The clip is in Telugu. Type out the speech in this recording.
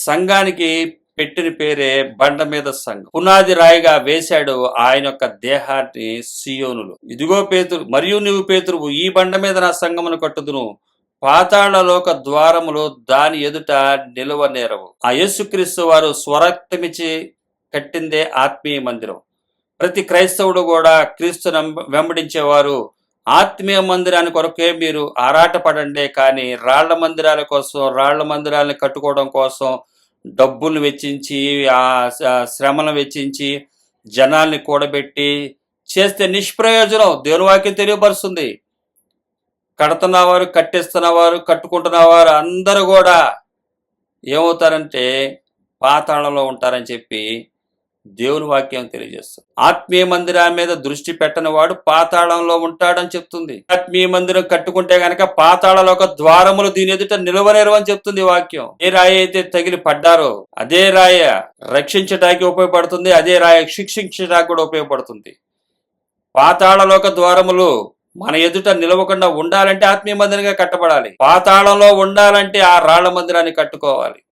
సంఘానికి పెట్టిన పేరే బండ మీద సంఘం. పునాది రాయిగా వేశాడు ఆయన యొక్క దేహాన్ని సియోనులు. ఇదిగో పేతురు, మరియు నువ్వు పేతురువు, ఈ బండ మీద నా సంఘమును కట్టుదును, పాతాళ లోక ద్వారములు దాని ఎదుట నిలువనేరవు. ఆ యేసుక్రీస్తు వారు స్వరక్తమిచ్చి కట్టిందే ఆత్మీయ మందిరం. ప్రతి క్రైస్తవుడు కూడా క్రీస్తును వెంబడించేవారు ఆత్మీయ మందిరాన్ని కొరకే మీరు ఆరాటపడండి, కానీ రాళ్ల మందిరాల కోసం, రాళ్ల మందిరాలను కట్టుకోవడం కోసం డబ్బులు వెచ్చించి, ఆ శ్రమను వెచ్చించి, జనాల్ని కూడబెట్టి చేస్తే నిష్ప్రయోజనం. దేవుని వాక్యం తెలియపరుస్తుంది. కడుతున్నవారు, కట్టిస్తున్నవారు, కట్టుకుంటున్నవారు అందరూ కూడా ఏమవుతారంటే పాతాళంలో ఉంటారని చెప్పి దేవుని వాక్యం తెలియజేస్తుంది. ఆత్మీయ మందిరం మీద దృష్టి పెట్టని వాడు పాతాళంలో ఉంటాడని చెప్తుంది. ఆత్మీయ మందిరం కట్టుకుంటే గనక పాతాళలోక ద్వారములు దీని ఎదుట నిలవనేరు అని చెప్తుంది వాక్యం. ఏ రాయి అయితే తగిలి పడ్డారో అదే రాయ రక్షించడానికి ఉపయోగపడుతుంది, అదే రాయ శిక్షించడానికి కూడా ఉపయోగపడుతుంది. పాతాళలోక ద్వారములు మన ఎదుట నిలవకుండా ఉండాలంటే ఆత్మీయ మందిరంగా కట్టబడాలి. పాతాళంలో ఉండాలంటే ఆ రాళ్ల మందిరాన్ని కట్టుకోవాలి.